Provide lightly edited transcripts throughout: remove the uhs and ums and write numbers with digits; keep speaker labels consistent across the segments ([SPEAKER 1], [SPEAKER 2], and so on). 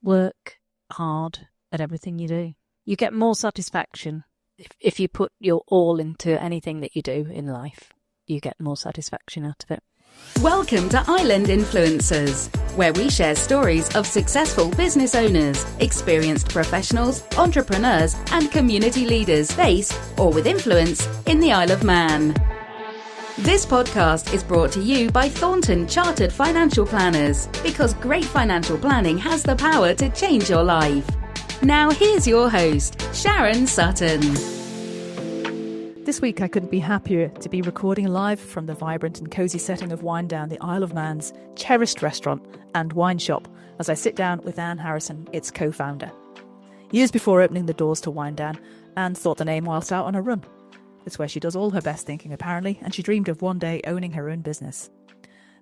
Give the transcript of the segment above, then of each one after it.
[SPEAKER 1] work hard at everything you do. You get more satisfaction if you put your all into anything that you do in life. You get more satisfaction out of it.
[SPEAKER 2] Welcome to Island Influencers, where we share stories of successful business owners, experienced professionals, entrepreneurs, and community leaders based or with influence in the Isle of Man. This podcast is brought to you by Thornton Chartered Financial Planners, because great financial planning has the power to change your life. Now here's your host, Sharon Sutton.
[SPEAKER 3] This week I couldn't be happier to be recording live from the vibrant and cosy setting of Wine Down, the Isle of Man's cherished restaurant and wine shop, as I sit down with Anne Harrison, its co-founder. Years before opening the doors to Wine Down, Anne thought the name whilst out on a run. It's where she does all her best thinking, apparently, and she dreamed of one day owning her own business.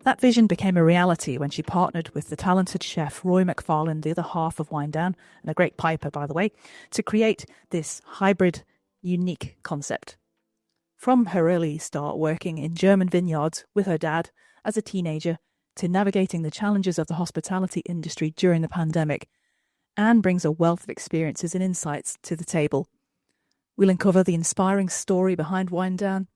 [SPEAKER 3] That vision became a reality when she partnered with the talented chef Roy Macfarlane, the other half of Wine Down, and a great piper, by the way, to create this hybrid, unique concept. From her early start working in German vineyards with her dad as a teenager to navigating the challenges of the hospitality industry during the pandemic, Anne brings a wealth of experiences and insights to the table. We'll uncover the inspiring story behind Wine Down,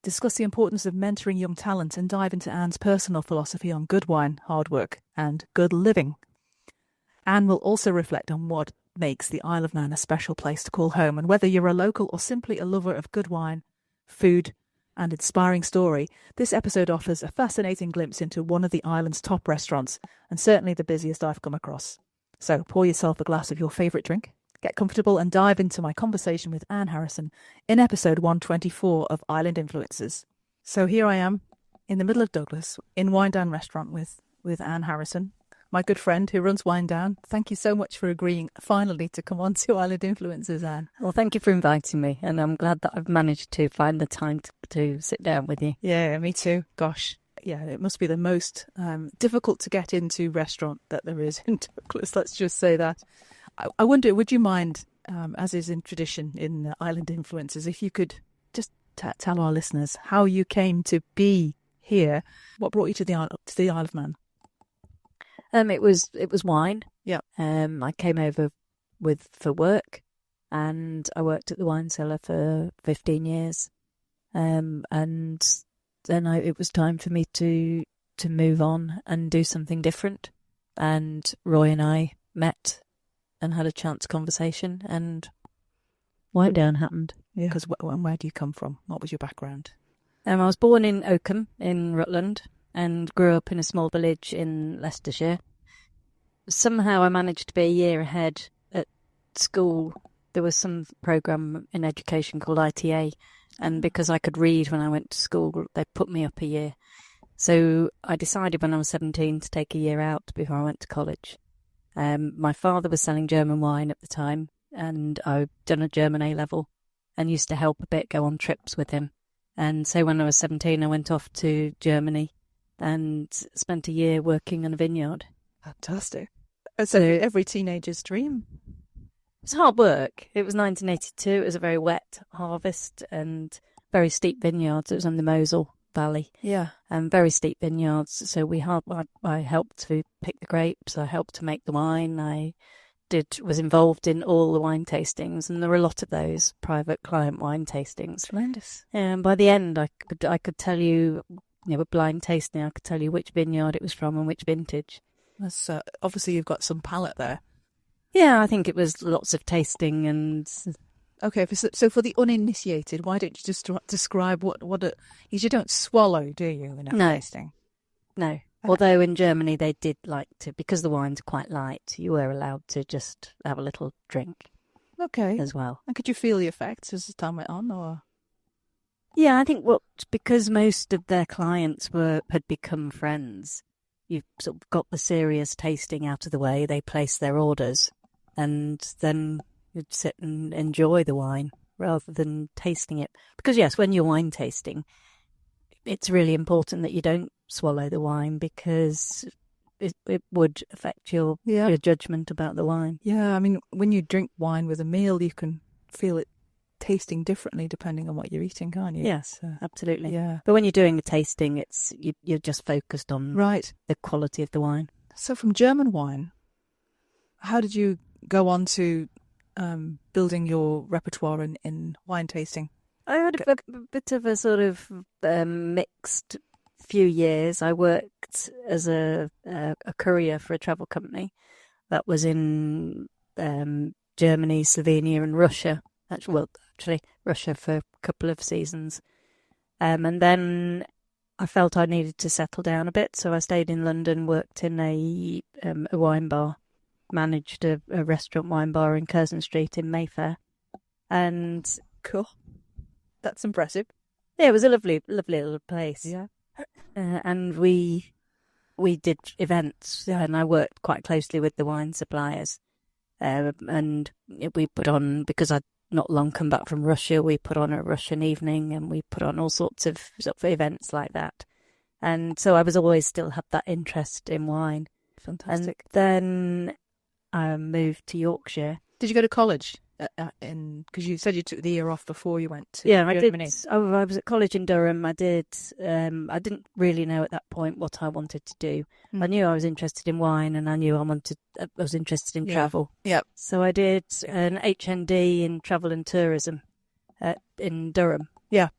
[SPEAKER 3] discuss the importance of mentoring young talent, and dive into Anne's personal philosophy on good wine, hard work, and good living. Anne will also reflect on what makes the Isle of Man a special place to call home, and whether you're a local or simply a lover of good wine, food, and inspiring story, this episode offers a fascinating glimpse into one of the island's top restaurants, and certainly the busiest I've come across. So pour yourself a glass of your favourite drink, get comfortable, and dive into my conversation with Anne Harrison in episode 124 of Island Influencers. So here I am, in the middle of Douglas, in Wine Down restaurant with Anne Harrison, my good friend who runs Wine Down. Thank you so much for agreeing finally to come on to Island Influencers, Anne.
[SPEAKER 1] Well, thank you for inviting me, and I'm glad that I've managed to find the time to sit down with you.
[SPEAKER 3] Yeah, me too. Gosh. Yeah, it must be the most difficult to get into restaurant that there is in Douglas, let's just say that. I wonder, would you mind, as is in tradition in Island Influencers, if you could just tell our listeners how you came to be here? What brought you to the Isle of Man?
[SPEAKER 1] It was wine.
[SPEAKER 3] Yeah.
[SPEAKER 1] I came over for work, and I worked at the wine cellar for 15 years. And then it was time for me to move on and do something different. And Roy and I met and had a chance conversation, and Wine Down happened.
[SPEAKER 3] Yeah. Because where do you come from? What was your background?
[SPEAKER 1] I was born in Oakham in Rutland and grew up in a small village in Leicestershire. Somehow I managed to be a year ahead at school. There was some programme in education called ITA, and because I could read when I went to school, they put me up a year. So I decided when I was 17 to take a year out before I went to college. My father was selling German wine at the time, and I'd done a German A-level and used to help a bit, go on trips with him. And so when I was 17, I went off to Germany and spent a year working on a vineyard.
[SPEAKER 3] Fantastic. So every teenager's dream.
[SPEAKER 1] It's hard work. It was 1982. It was a very wet harvest and very steep vineyards. It was on the Mosel Valley.
[SPEAKER 3] Yeah.
[SPEAKER 1] And very steep vineyards. So I helped to pick the grapes. I helped to make the wine. I was involved in all the wine tastings, and there were a lot of those private client wine tastings.
[SPEAKER 3] Tremendous.
[SPEAKER 1] And by the end, I could tell you, with blind tasting, I could tell you which vineyard it was from and which vintage.
[SPEAKER 3] That's obviously you've got some palate there.
[SPEAKER 1] Yeah, I think it was lots of tasting and.
[SPEAKER 3] Okay, so for the uninitiated, why don't you just describe what it is? You don't swallow, do you, in a tasting?
[SPEAKER 1] No. Although in Germany they did like to, because the wine's quite light, you were allowed to just have a little drink.
[SPEAKER 3] Okay.
[SPEAKER 1] As well.
[SPEAKER 3] And could you feel the effects as the time went on, or?
[SPEAKER 1] Yeah, I think because most of their clients had become friends, you've sort of got the serious tasting out of the way. They place their orders, and then you'd sit and enjoy the wine rather than tasting it. Because yes, when you're wine tasting, it's really important that you don't swallow the wine, because it would affect your judgment about the wine.
[SPEAKER 3] Yeah, I mean, when you drink wine with a meal, you can feel it tasting differently depending on what you're eating, can't you?
[SPEAKER 1] Yes, absolutely.
[SPEAKER 3] Yeah.
[SPEAKER 1] But when you're doing a tasting, you're just focused on the quality of the wine.
[SPEAKER 3] So from German wine, how did you go on to building your repertoire in wine tasting?
[SPEAKER 1] I had a bit of a sort of mixed few years. I worked as a courier for a travel company that was in Germany, Slovenia, and Russia. Actually, Russia for a couple of seasons. And then I felt I needed to settle down a bit, so I stayed in London, worked in a wine bar, managed a restaurant wine bar in Curzon Street in Mayfair. And
[SPEAKER 3] Cool. That's impressive.
[SPEAKER 1] yeah, it was a lovely little place.
[SPEAKER 3] Yeah.
[SPEAKER 1] And we did events, and I worked quite closely with the wine suppliers. And we put on, because I'd not long come back from Russia, we put on a Russian evening, and we put on all sorts of events like that. And so I was always still had that interest in wine.
[SPEAKER 3] Fantastic.
[SPEAKER 1] And then I moved to Yorkshire.
[SPEAKER 3] Did you go to college? Because you said you took the year off before you went to
[SPEAKER 1] Yeah, I
[SPEAKER 3] Germany.
[SPEAKER 1] did. I was at college in Durham. I did. I didn't really know at that point what I wanted to do. I knew I was interested in wine, and I knew I was interested in travel.
[SPEAKER 3] Yep.
[SPEAKER 1] So I did an HND in travel and tourism in Durham.
[SPEAKER 3] Yeah.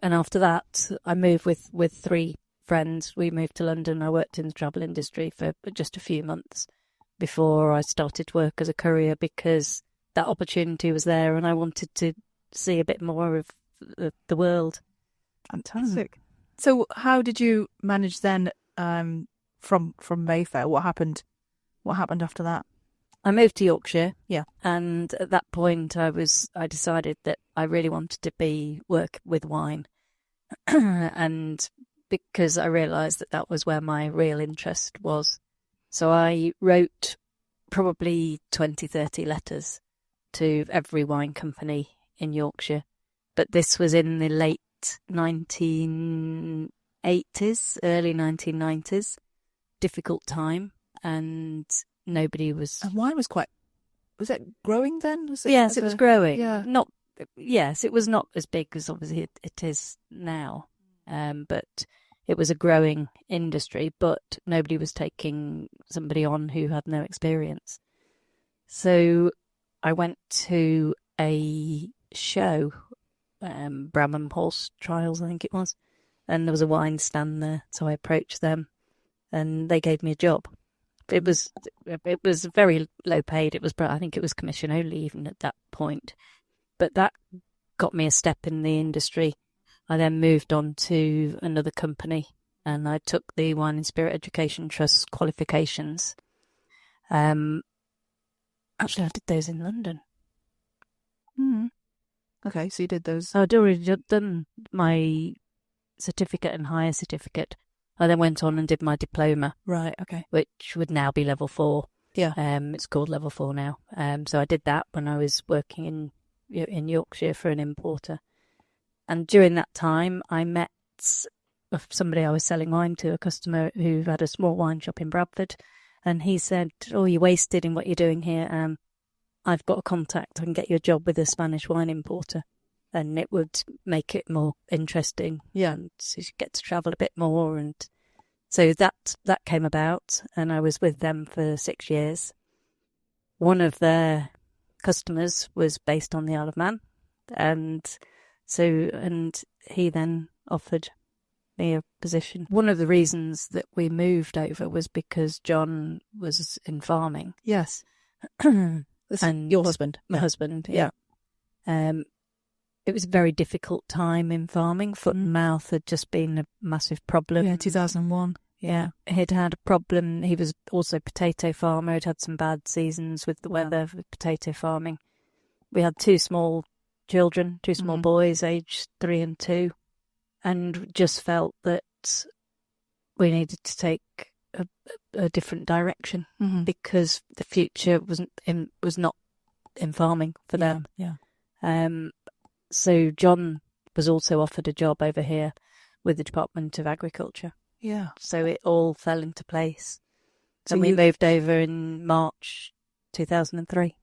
[SPEAKER 1] And after that, I moved with 3 friends. We moved to London. I worked in the travel industry for just a few months before I started work as a courier, because that opportunity was there, and I wanted to see a bit more of the world.
[SPEAKER 3] Fantastic. So how did you manage then from Mayfair? What happened after that?
[SPEAKER 1] I moved to Yorkshire.
[SPEAKER 3] Yeah.
[SPEAKER 1] And at that point I decided that I really wanted to work with wine. And because I realised that was where my real interest was. So I wrote probably 20, 30 letters to every wine company in Yorkshire. But this was in the late 1980s, early 1990s. Difficult time, and nobody was...
[SPEAKER 3] And wine was it growing then?
[SPEAKER 1] Yes, it was growing.
[SPEAKER 3] Yeah.
[SPEAKER 1] It was not as big as obviously it is now. But it was a growing industry, but nobody was taking somebody on who had no experience. So I went to a show, Bramham Horse Trials, I think it was, and there was a wine stand there. So I approached them, and they gave me a job. It was very low paid. I think it was commission only even at that point, but that got me a step in the industry. I then moved on to another company, and I took the Wine and Spirit Education Trust qualifications. Actually, I did those in London.
[SPEAKER 3] Okay, so you did those.
[SPEAKER 1] I'd already done my certificate and higher certificate. I then went on and did my diploma.
[SPEAKER 3] Right, okay.
[SPEAKER 1] Which would now be level 4.
[SPEAKER 3] Yeah.
[SPEAKER 1] It's called level 4 now. So I did that when I was working in Yorkshire for an importer. And during that time, I met somebody I was selling wine to, a customer who had a small wine shop in Bradford. And he said, "Oh, you're wasted in what you're doing here. I've got a contact. I can get you a job with a Spanish wine importer. And it would make it more interesting.
[SPEAKER 3] Yeah.
[SPEAKER 1] And so you get to travel a bit more." And so that came about. And I was with them for 6 years. One of their customers was based on the Isle of Man. And he then offered me a position. One of the reasons that we moved over was because John was in farming.
[SPEAKER 3] Yes.
[SPEAKER 1] And
[SPEAKER 3] your husband?
[SPEAKER 1] My husband, yeah. It was a very difficult time in farming. Foot and mouth had just been a massive problem.
[SPEAKER 3] Yeah, 2001.
[SPEAKER 1] Yeah, he'd had a problem. He was also a potato farmer. He'd had some bad seasons with the weather with potato farming. We had 2 small children, 2 small boys, aged 3 and 2, and just felt that we needed to take a different direction because the future was not in farming for them.
[SPEAKER 3] Yeah.
[SPEAKER 1] So John was also offered a job over here with the Department of Agriculture.
[SPEAKER 3] Yeah.
[SPEAKER 1] So it all fell into place.
[SPEAKER 3] So
[SPEAKER 1] And we moved over in March 2003.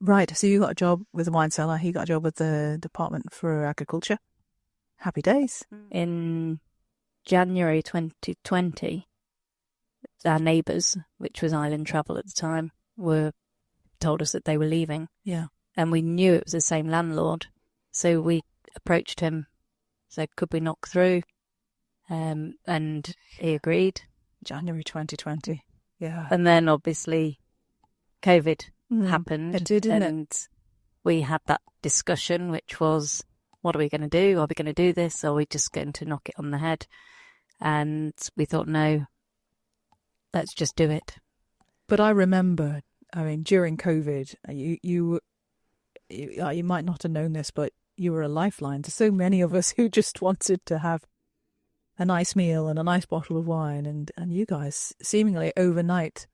[SPEAKER 3] Right. So you got a job with the wine cellar. He got a job with the Department for Agriculture. Happy days.
[SPEAKER 1] In January 2020, our neighbours, which was Island Travel at the time, told us that they were leaving.
[SPEAKER 3] Yeah.
[SPEAKER 1] And we knew it was the same landlord. So we approached him, said, could we knock through? And he agreed.
[SPEAKER 3] January 2020. Yeah.
[SPEAKER 1] And then obviously COVID happened.
[SPEAKER 3] It did, didn't
[SPEAKER 1] and we had that discussion, which was, what are we going to do? Are we going to do this? Or are we just going to knock it on the head? And we thought, no, let's just do it.
[SPEAKER 3] But I remember, I mean, during COVID, you might not have known this, but you were a lifeline to so many of us who just wanted to have a nice meal and a nice bottle of wine. And you guys seemingly overnight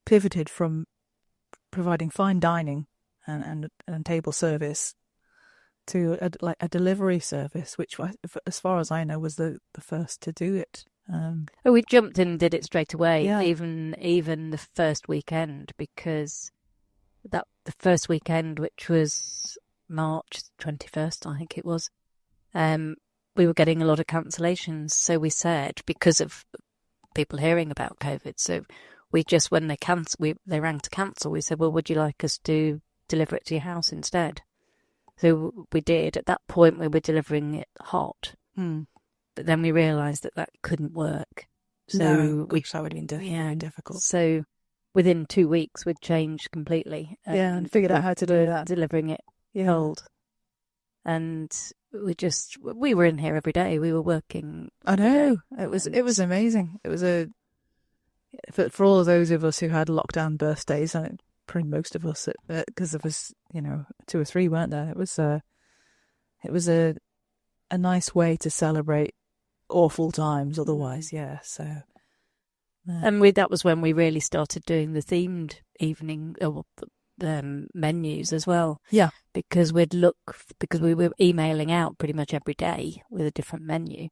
[SPEAKER 3] pivoted from providing fine dining and table service to a delivery service, which, as far as I know, was the first to do it.
[SPEAKER 1] We jumped in and did it straight away,
[SPEAKER 3] Yeah.
[SPEAKER 1] even the first weekend, because the first weekend, which was March 21st, I think it was, we were getting a lot of cancellations. So we said, because of people hearing about COVID, so we just, when they rang to cancel, we said, well, would you like us to deliver it to your house instead? So we did. At that point, we were delivering it hot. But then we realised that couldn't work. So
[SPEAKER 3] that would have been very difficult.
[SPEAKER 1] So within 2 weeks, we'd changed completely.
[SPEAKER 3] And figured out how to do that.
[SPEAKER 1] Delivering it cold. And we were in here every day. We were working.
[SPEAKER 3] I know. It was amazing. It was for all of those of us who had lockdown birthdays, and pretty most of us, because there was, 2 or 3, weren't there? It was a nice way to celebrate awful times otherwise. Yeah. So.
[SPEAKER 1] And that was when we really started doing the themed evening menus as well.
[SPEAKER 3] Yeah.
[SPEAKER 1] Because we were emailing out pretty much every day with a different menu,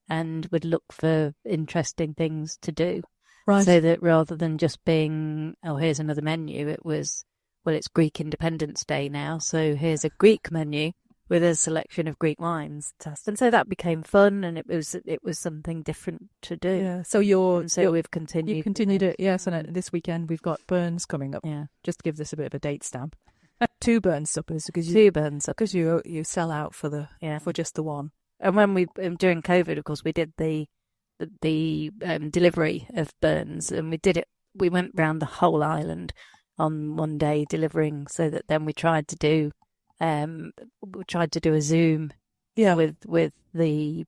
[SPEAKER 1] and would look for interesting things to do.
[SPEAKER 3] Right.
[SPEAKER 1] So that rather than just being, oh, here's another menu, it was, well, it's Greek Independence Day now, so here's a Greek menu with a selection of Greek wines. And so that became fun, and it was something different to do.
[SPEAKER 3] Yeah. So
[SPEAKER 1] we've continued.
[SPEAKER 3] You continued it, yes. And this weekend we've got Burns coming up.
[SPEAKER 1] Yeah.
[SPEAKER 3] Just to give this a bit of a date stamp. 2 Burns suppers because you sell out for just the one.
[SPEAKER 1] And when we during COVID, of course, we did the delivery of Burns, and we went round the whole island on one day delivering, so that then we tried to do a Zoom with the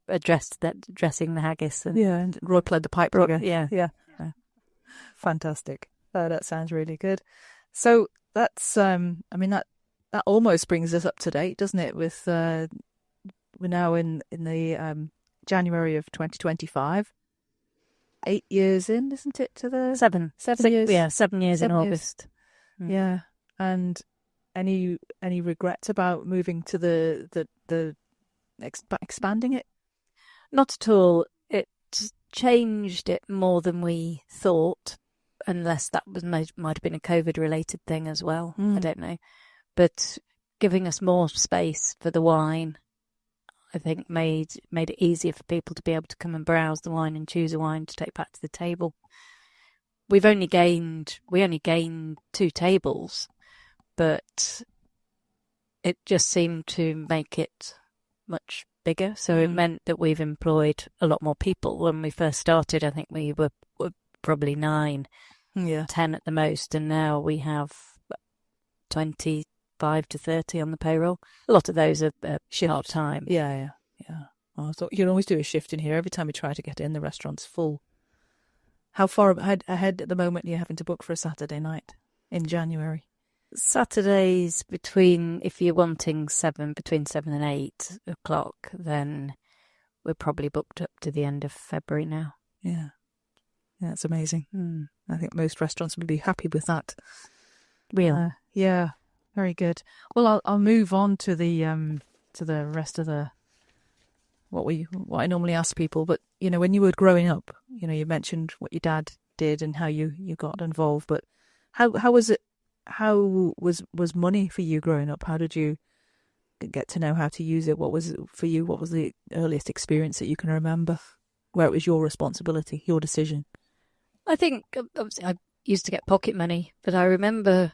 [SPEAKER 1] dressing the haggis,
[SPEAKER 3] and Roy played the pipe.
[SPEAKER 1] Yeah.
[SPEAKER 3] Fantastic. That sounds really good. So that's that almost brings us up to date, doesn't it? With we're now in the January of 2025. 8 years in, isn't it? To the
[SPEAKER 1] 7
[SPEAKER 3] years.
[SPEAKER 1] Yeah, 7 years in August.
[SPEAKER 3] Yeah. And any regrets about moving to the expanding it?
[SPEAKER 1] Not at all. It changed it more than we thought, unless that might have been a COVID related thing as well. I don't know. But giving us more space for the wine, I think made it easier for people to be able to come and browse the wine and choose a wine to take back to the table. We only gained 2 tables, but it just seemed to make it much bigger. So it meant that we've employed a lot more people. When we first started, I think we were probably 9, 10 at the most, and now we have 25 to 30 on the payroll. A lot of those are short time.
[SPEAKER 3] Yeah. Well, I thought you'd always do a shift in here. Every time we try to get in, the restaurant's full. How far ahead at the moment are you having to book for a Saturday night in January?
[SPEAKER 1] Saturdays if you're wanting between 7 and 8 o'clock, then we're probably booked up to the end of February now.
[SPEAKER 3] Yeah, it's amazing. I think most restaurants would be happy with that.
[SPEAKER 1] Real.
[SPEAKER 3] Yeah, very good. Well, I'll move on to the rest of the what I normally ask people. But when you were growing up, you mentioned what your dad did and how you got involved. But how was it? How was money for you growing up? How did you get to know how to use it? What was it for you? What was the earliest experience that you can remember where it was your responsibility, your decision?
[SPEAKER 1] I think obviously used to get pocket money, but I remember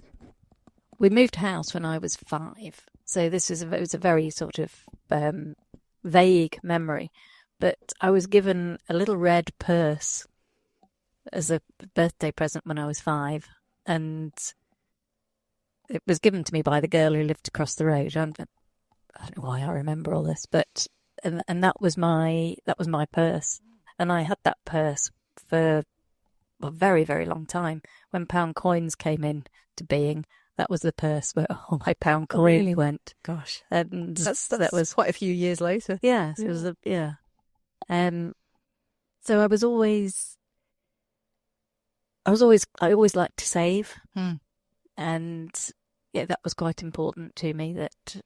[SPEAKER 1] we moved house when I was 5. So it was a very sort of vague memory. But I was given a little red purse as a birthday present when I was 5, and it was given to me by the girl who lived across the road. I don't know why I remember all this, but and that was my purse, and I had that purse for a very, very long time. When pound coins came into being, that was the purse where all my pound coins went.
[SPEAKER 3] Gosh,
[SPEAKER 1] and
[SPEAKER 3] that was quite a few years later.
[SPEAKER 1] Yes, it was so I always liked to save, and that was quite important to me, that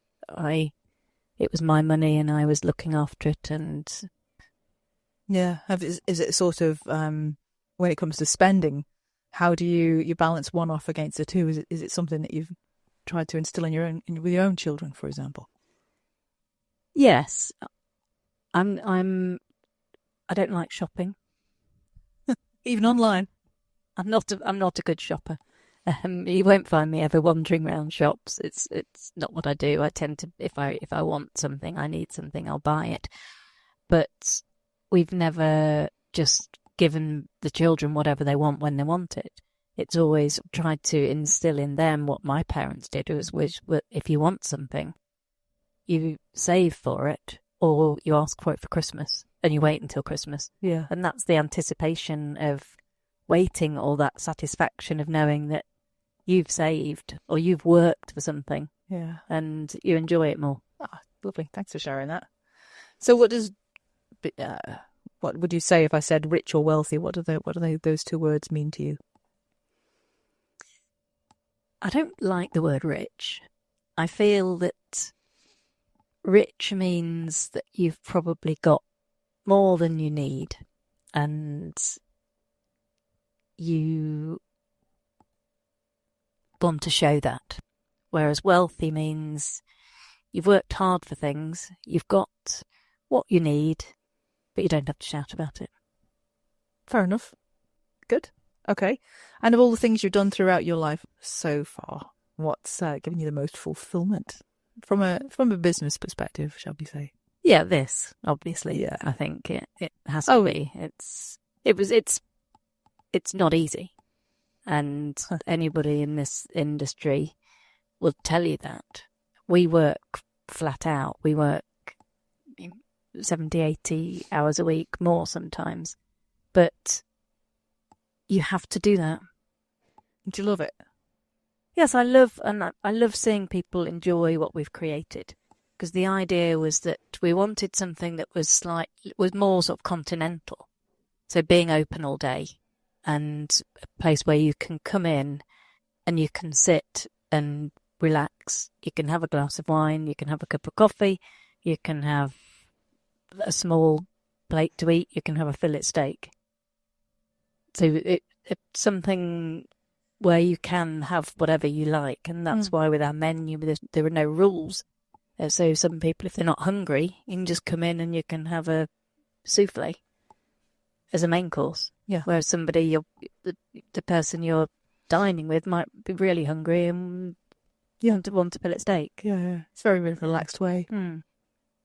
[SPEAKER 1] it was my money and I was looking after it. And
[SPEAKER 3] is it sort of when it comes to spending, how do you balance one off against the two? Is it something that you've tried to instill with your own children, for example?
[SPEAKER 1] Yes, I don't like shopping,
[SPEAKER 3] even online.
[SPEAKER 1] I'm not a good shopper. You won't find me ever wandering around shops. It's not what I do. I tend to, if I want something, I need something, I'll buy it. But we've never just given the children whatever they want when they want it. It's always tried to instill in them what my parents did, which if you want something, you save for it, or you ask for it for Christmas and you wait until Christmas.
[SPEAKER 3] Yeah.
[SPEAKER 1] And that's the anticipation of waiting, or that satisfaction of knowing that you've saved or you've worked for something.
[SPEAKER 3] Yeah.
[SPEAKER 1] And you enjoy it more.
[SPEAKER 3] Ah, lovely. Thanks for sharing that. So what would you say if I said rich or wealthy? What do those two words mean to you?
[SPEAKER 1] I don't like the word rich. I feel that rich means that you've probably got more than you need, and you want to show that. Whereas wealthy means you've worked hard for things, you've got what you need, but you don't have to shout about it.
[SPEAKER 3] Fair enough. Good. Okay. And of all the things you've done throughout your life so far, what's given you the most fulfillment from a business perspective, shall we say?
[SPEAKER 1] Yeah, this, obviously. Yeah. I think it has to be. It's not easy. And anybody in this industry will tell you that. We work flat out. We work 70, 80 hours a week, more sometimes. But you have to do that.
[SPEAKER 3] Do you love it?
[SPEAKER 1] Yes, I love seeing people enjoy what we've created. Because the idea was that we wanted something that was more sort of continental. So being open all day, and a place where you can come in and you can sit and relax. You can have a glass of wine, you can have a cup of coffee, you can have a small plate to eat, you can have a fillet steak. So it's something where you can have whatever you like, and that's why with our menu there are no rules. So some people, if they're not hungry, you can just come in and you can have a souffle as a main course.
[SPEAKER 3] Yeah.
[SPEAKER 1] Whereas somebody, the person you're dining with might be really hungry and want a fillet steak.
[SPEAKER 3] Yeah. It's a very relaxed way.
[SPEAKER 1] Mm.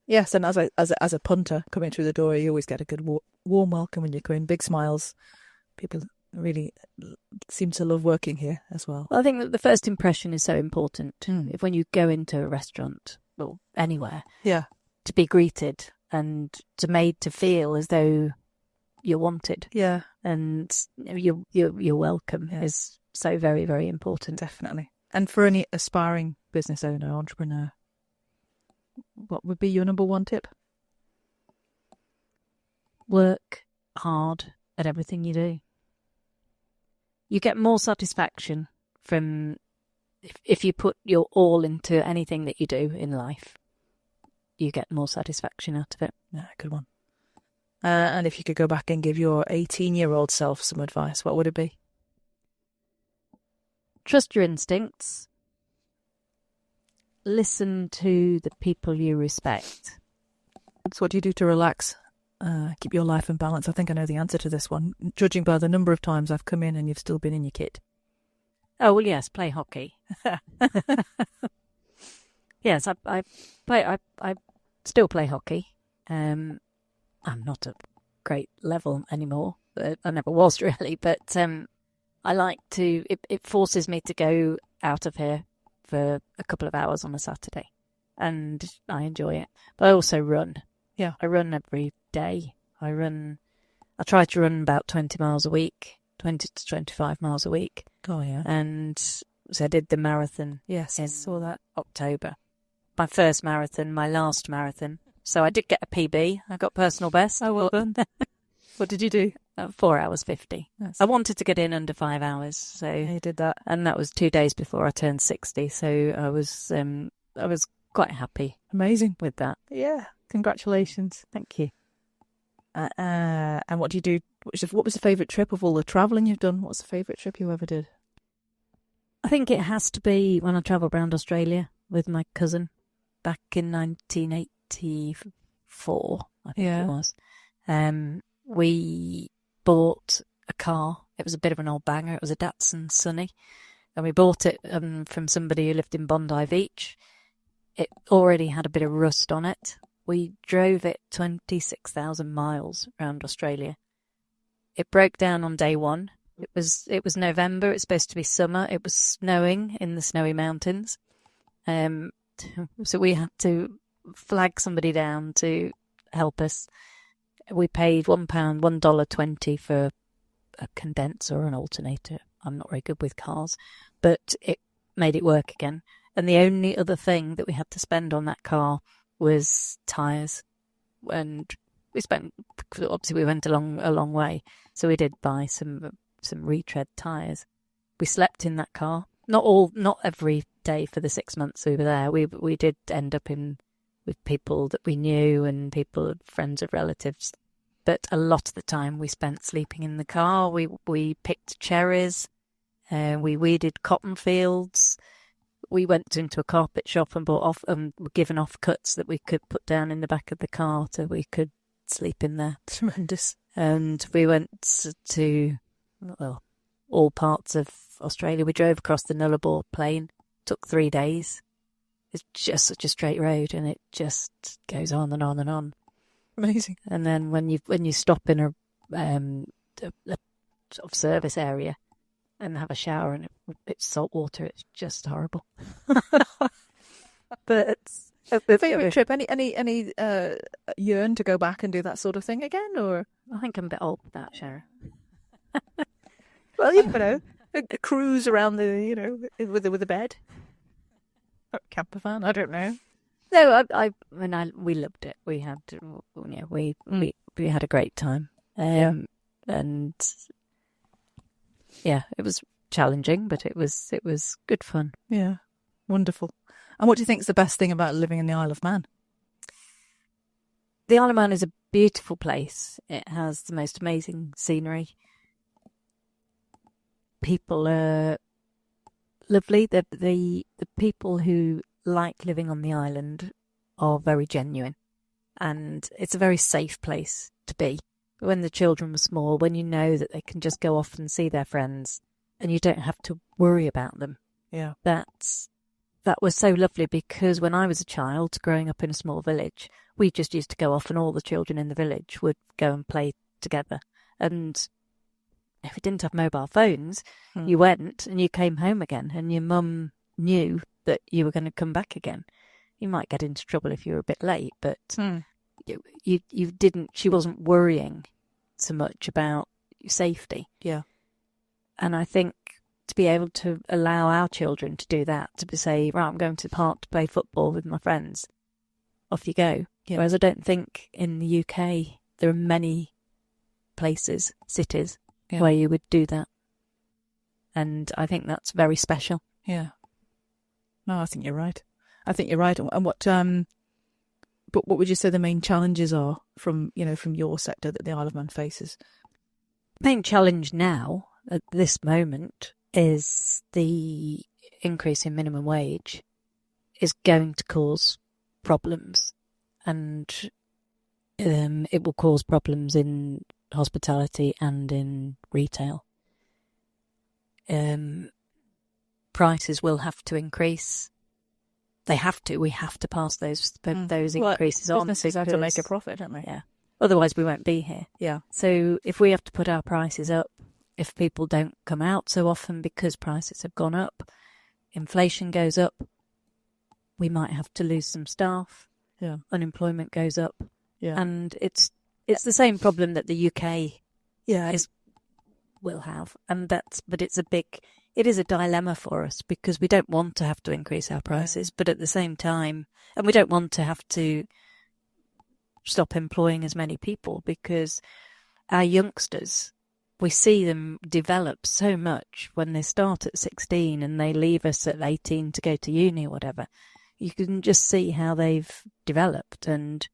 [SPEAKER 3] Yes, and as a punter coming through the door, you always get a good warm welcome when you come in, big smiles. People really seem to love working here as well.
[SPEAKER 1] I think that the first impression is so important. If when you go into a restaurant or anywhere, to be greeted and made to feel as though you're wanted, and you're welcome is so very, very important.
[SPEAKER 3] Definitely. And for any aspiring business owner, entrepreneur, what would be your number one tip?
[SPEAKER 1] Work hard at everything you do. You get more satisfaction from if you put your all into anything that you do in life. You get more satisfaction out of it.
[SPEAKER 3] Yeah, good one. And if you could go back and give your 18-year-old self some advice, what would it be?
[SPEAKER 1] Trust your instincts. Listen to the people you respect.
[SPEAKER 3] So what do you do to relax keep your life in balance? I think I know the answer to this one, judging by the number of times I've come in and you've still been in your kit.
[SPEAKER 1] Oh, well, yes, play hockey. Yes, I still play hockey. I'm not at great level anymore. I never was really, but I like to. It forces me to go out of here for a couple of hours on a Saturday, and I enjoy it. But I also run.
[SPEAKER 3] Yeah,
[SPEAKER 1] I run every day. I try to run about 20 miles a week, 20 to 25 miles a week.
[SPEAKER 3] Oh yeah.
[SPEAKER 1] And so I did the marathon.
[SPEAKER 3] Yes,
[SPEAKER 1] in
[SPEAKER 3] I saw that.
[SPEAKER 1] October. My first marathon, my last marathon. So I did get a PB. I got personal best.
[SPEAKER 3] Oh, well done. What did you do?
[SPEAKER 1] 4 hours 50.
[SPEAKER 3] Yes.
[SPEAKER 1] I wanted to get in under 5 hours, so
[SPEAKER 3] You did that.
[SPEAKER 1] and that was 2 days before I turned 60. So I was quite happy
[SPEAKER 3] Amazing.
[SPEAKER 1] with that.
[SPEAKER 3] Yeah, congratulations.
[SPEAKER 1] Thank you.
[SPEAKER 3] And what do you do? What was the favourite trip of all the travelling you've done? What's the favourite trip you ever did?
[SPEAKER 1] I think it has to be when I travelled around Australia with my cousin back in 1984, I think
[SPEAKER 3] Yeah.
[SPEAKER 1] it was. We bought a car. It was a bit of an old banger. It was a Datsun Sunny. And we bought it from somebody who lived in Bondi Beach. It already had a bit of rust on it. We drove it 26,000 miles around Australia. It broke down on day one. It was November. It's supposed to be summer. It was snowing in the snowy mountains. So we had to flag somebody down to help us. We paid £1, $1.20 for a condenser or an alternator. I'm not very good with cars, but it made it work again. And the only other thing that we had to spend on that car was tyres. And obviously we went a long way. So we did buy some retread tyres. We slept in that car. Not every day for the 6 months we were there. We did end up with people that we knew and friends of relatives. But a lot of the time we spent sleeping in the car. We picked cherries. We weeded cotton fields. We went into a carpet shop and bought off and were given offcuts that we could put down in the back of the car so we could sleep in there.
[SPEAKER 3] Tremendous.
[SPEAKER 1] And we went to all parts of Australia. We drove across the Nullarbor Plain. Took 3 days. It's just such a straight road, and it just goes on and on and on.
[SPEAKER 3] Amazing.
[SPEAKER 1] And then when you stop in a sort of service area and have a shower and it's salt water, it's just horrible. But
[SPEAKER 3] Favourite trip? Any yearn to go back and do that sort of thing again, or?
[SPEAKER 1] I think I'm a bit old for that, Sharon.
[SPEAKER 3] Well, you know, a cruise around with a bed. Or a camper van, I don't know.
[SPEAKER 1] No, we loved it. We had, we had a great time. And yeah, it was challenging, but it was good fun.
[SPEAKER 3] Yeah, wonderful. And what do you think is the best thing about living in the Isle of Man?
[SPEAKER 1] The Isle of Man is a beautiful place. It has the most amazing scenery. People are lovely. The people who like living on the island are very genuine, and it's a very safe place to be. When the children were small, when you know that they can just go off and see their friends and you don't have to worry about them.
[SPEAKER 3] Yeah.
[SPEAKER 1] That was so lovely, because when I was a child growing up in a small village, we just used to go off and all the children in the village would go and play together. And if we didn't have mobile phones, you went and you came home again, and your mum knew that you were going to come back again. You might get into trouble if you were a bit late, but you didn't. She wasn't worrying so much about safety.
[SPEAKER 3] Yeah.
[SPEAKER 1] And I think to be able to allow our children to do that, to say, right, I'm going to the park to play football with my friends, off you go.
[SPEAKER 3] Yeah.
[SPEAKER 1] Whereas I don't think in the UK there are many places, cities, where you would do that. And I think that's very special.
[SPEAKER 3] Yeah. No, I think you're right. And but what would you say the main challenges are from your sector that the Isle of Man faces?
[SPEAKER 1] Main challenge now at this moment is the increase in minimum wage is going to cause problems, and it will cause problems in hospitality and in retail. Prices will have to increase. They have to. We have to pass those increases on.
[SPEAKER 3] Businesses have to make a profit, don't they?
[SPEAKER 1] Yeah. Otherwise, we won't be here.
[SPEAKER 3] Yeah.
[SPEAKER 1] So if we have to put our prices up, if people don't come out so often because prices have gone up, inflation goes up, we might have to lose some staff.
[SPEAKER 3] Yeah.
[SPEAKER 1] Unemployment goes up.
[SPEAKER 3] Yeah.
[SPEAKER 1] And it's the same problem that the UK will have. But it is a dilemma for us because we don't want to have to increase our prices, but at the same time, and we don't want to have to stop employing as many people because our youngsters, we see them develop so much when they start at 16 and they leave us at 18 to go to uni or whatever. You can just see how they've developed, and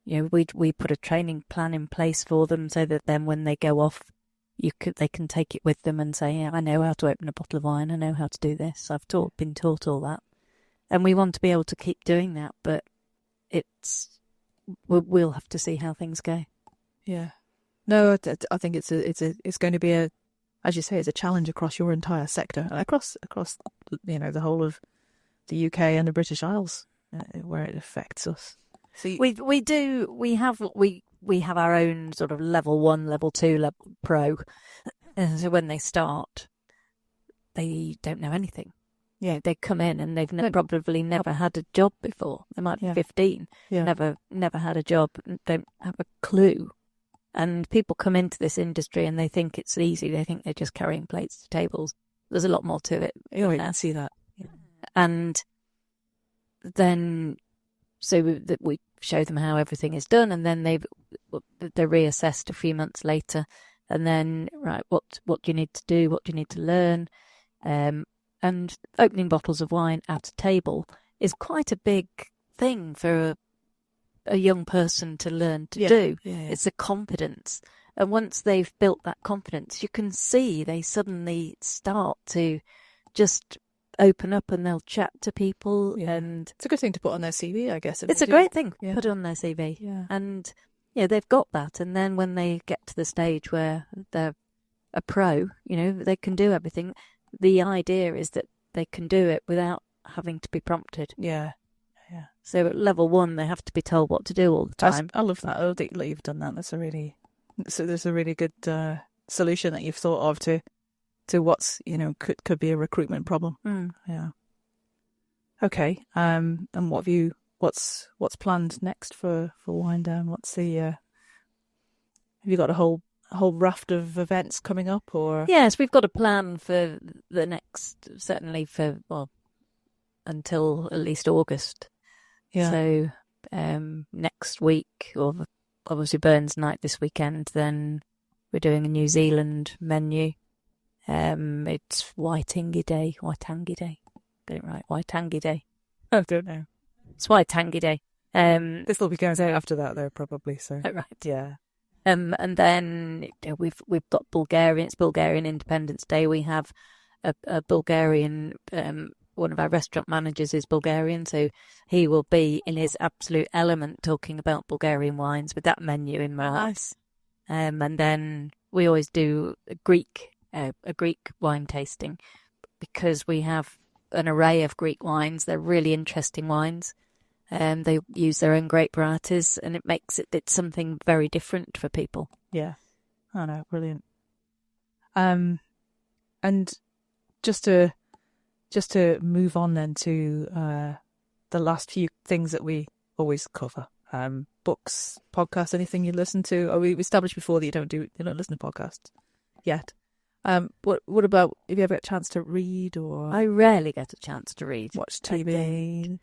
[SPEAKER 1] we put a training plan in place for them so that then when they go off, they can take it with them and say, yeah, I know how to open a bottle of wine, I know how to do this, I've been taught all that. And we want to be able to keep doing that, but we'll have to see how things go.
[SPEAKER 3] Yeah. No, I think it's going to be as you say, it's a challenge across your entire sector and across the whole of the UK and the British Isles where it affects us. So
[SPEAKER 1] we have our own sort of level 1, level 2, level pro. And so when they start, they don't know anything. Yeah, they come in and they've probably never had a job before. They might be 15, never had a job, don't have a clue. And people come into this industry and they think it's easy. They think they're just carrying plates to tables. There's a lot more to it.
[SPEAKER 3] Oh, I see that.
[SPEAKER 1] Yeah. And then, so that we show them how everything is done, and then they're reassessed a few months later. And then, right, what do you need to do? What do you need to learn? And opening bottles of wine at a table is quite a big thing for a young person to learn to do. Yeah. It's a confidence. And once they've built that confidence, you can see they suddenly start to just open up and they'll chat to people. Yeah. And
[SPEAKER 3] it's a good thing to put on their CV, I guess.
[SPEAKER 1] It's a great thing to put on their CV. Yeah. And they've got that. And then when they get to the stage where they're a pro, they can do everything. The idea is that they can do it without having to be prompted.
[SPEAKER 3] Yeah. Yeah.
[SPEAKER 1] So at level 1, they have to be told what to do all the time.
[SPEAKER 3] I love that. I think you've done that. There's a really good solution that you've thought of to what's could be a recruitment problem. Yeah. Okay. And what's planned next for Wine Down? What's the have you got a whole raft of events coming up, or?
[SPEAKER 1] Yes, we've got a plan for the next, certainly until at least August. Yeah. So next week, or obviously Burns Night this weekend, then we're doing a New Zealand menu. It's Waitangi Day. Get it right, Waitangi Day.
[SPEAKER 3] I don't know.
[SPEAKER 1] It's Waitangi Day.
[SPEAKER 3] This will be going out after that, though, probably. So
[SPEAKER 1] right,
[SPEAKER 3] yeah.
[SPEAKER 1] And then we've got Bulgarian. It's Bulgarian Independence Day. We have a Bulgarian. One of our restaurant managers is Bulgarian, so he will be in his absolute element talking about Bulgarian wines with that menu in mind.
[SPEAKER 3] Nice.
[SPEAKER 1] And then we always do a Greek wine tasting because we have an array of Greek wines. They're really interesting wines. They use their own grape varieties, and it makes it's something very different for people.
[SPEAKER 3] Yeah, I know, brilliant. And just to move on then to the last few things that we always cover: books, podcasts, anything you listen to. Oh, we established before that you don't listen to podcasts yet. What about, have you ever get a chance to read, or?
[SPEAKER 1] I rarely get a chance to read.
[SPEAKER 3] Watch TV.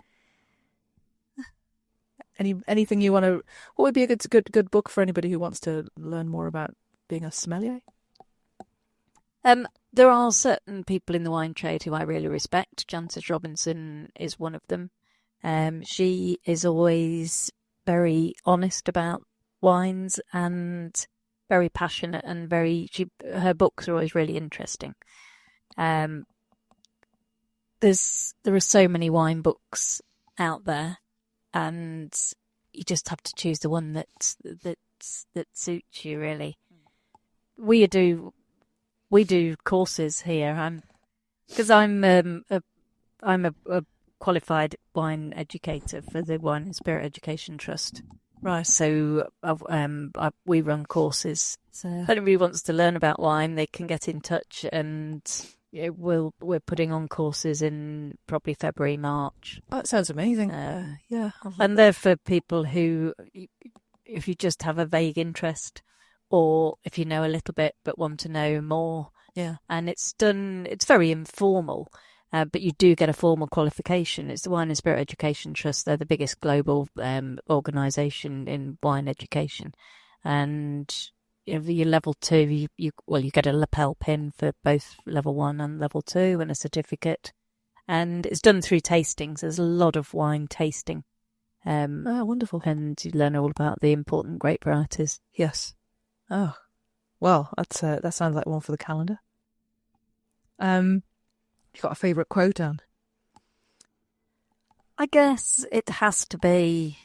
[SPEAKER 3] Anything you want to? What would be a good book for anybody who wants to learn more about being a sommelier?
[SPEAKER 1] There are certain people in the wine trade who I really respect. Jancis Robinson is one of them. She is always very honest about wines and very passionate and her books are always really interesting. There are so many wine books out there, and you just have to choose the one that suits you, really. We do courses here. I'm a qualified wine educator for the Wine and Spirit Education Trust.
[SPEAKER 3] Right.
[SPEAKER 1] So we run courses. So if anybody wants to learn about wine, they can get in touch, and we're putting on courses in probably February, March.
[SPEAKER 3] Oh, that sounds amazing. Yeah.
[SPEAKER 1] And they're for people who, if you just have a vague interest, or if you know a little bit but want to know more.
[SPEAKER 3] Yeah.
[SPEAKER 1] And it's very informal, but you do get a formal qualification. It's the Wine and Spirit Education Trust. They're the biggest global organisation in wine education. And your level 2, you get a lapel pin for both level 1 and level 2 and a certificate. And it's done through tastings. There's a lot of wine tasting.
[SPEAKER 3] Wonderful.
[SPEAKER 1] And you learn all about the important grape varieties.
[SPEAKER 3] Yes. Oh, well, that sounds like one for the calendar. You got a favourite quote, Anne?
[SPEAKER 1] I guess it has to be,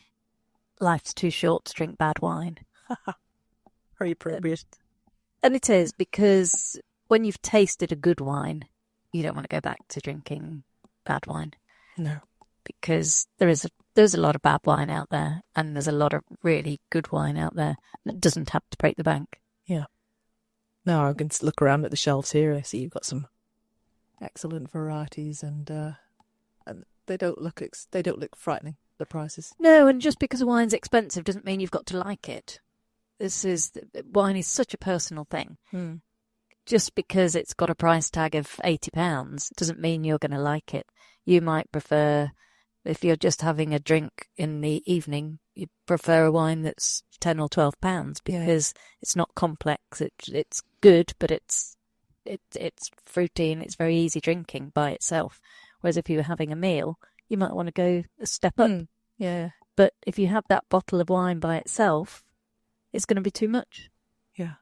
[SPEAKER 1] life's too short to drink bad wine.
[SPEAKER 3] Very appropriate.
[SPEAKER 1] And it is, because when you've tasted a good wine, you don't want to go back to drinking bad wine.
[SPEAKER 3] No.
[SPEAKER 1] Because there's a lot of bad wine out there, and there's a lot of really good wine out there that doesn't have to break the bank.
[SPEAKER 3] Yeah. No, I can look around at the shelves here. I see you've got some excellent varieties, and they don't look frightening, the prices.
[SPEAKER 1] No, and just because a wine's expensive doesn't mean you've got to like it. Wine is such a personal thing. Just because it's got a price tag of £80 doesn't mean you're going to like it. You might prefer, if you're just having a drink in the evening, you prefer a wine that's £10 or £12 because it's not complex. It's good, but it's fruity and it's very easy drinking by itself. Whereas if you were having a meal, you might want to go a step up.
[SPEAKER 3] Yeah.
[SPEAKER 1] But if you have that bottle of wine by itself, it's going to be too much.
[SPEAKER 3] Yeah.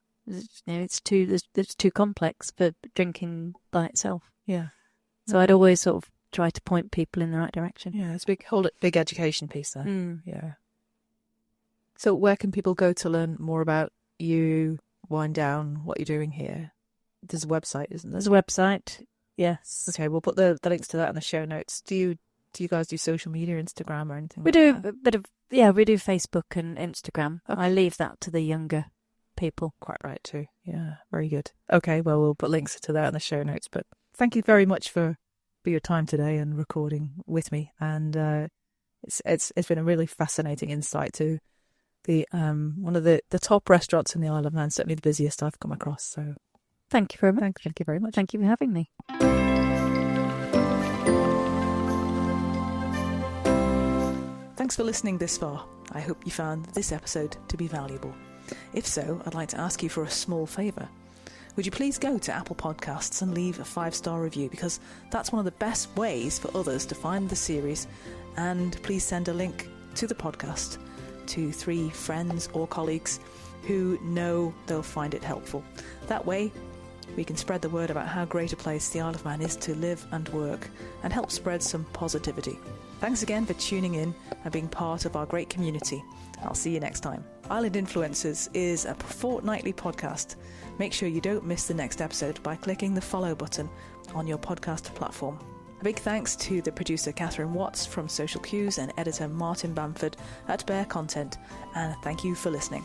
[SPEAKER 1] It's too complex for drinking by itself.
[SPEAKER 3] Yeah.
[SPEAKER 1] So I'd always sort of try to point people in the right direction.
[SPEAKER 3] Yeah, it's a big education piece there.
[SPEAKER 1] Yeah.
[SPEAKER 3] So where can people go to learn more about you, Wind Down, what you're doing here? There's a website, isn't there?
[SPEAKER 1] There's a website, yes.
[SPEAKER 3] Okay, we'll put the links to that in the show notes. Do you guys do social media, Instagram or anything?
[SPEAKER 1] We do a bit of, we do Facebook and Instagram. Okay. I leave that to the younger people.
[SPEAKER 3] Quite right too. Yeah, very good. Okay, well, we'll put links to that in the show notes. But thank you very much for your time today and recording with me. And it's been a really fascinating insight to the one of the top restaurants in the Isle of Man, certainly the busiest I've come across. So
[SPEAKER 1] thank you very much.
[SPEAKER 3] Thank you very much.
[SPEAKER 1] Thank you for having me.
[SPEAKER 3] Thanks for listening this far. I hope you found this episode to be valuable. If so, I'd like to ask you for a small favour. Would you please go to Apple Podcasts and leave a 5-star review, because that's one of the best ways for others to find the series, and please send a link to the podcast to 3 friends or colleagues who know they'll find it helpful. That way we can spread the word about how great a place the Isle of Man is to live and work, and help spread some positivity. Thanks again for tuning in and being part of our great community. I'll see you next time. Island Influencers is a fortnightly podcast. Make sure you don't miss the next episode by clicking the follow button on your podcast platform. A big thanks to the producer Catherine Watts from Social Cues and editor Martin Bamford at Bear Content, and thank you for listening.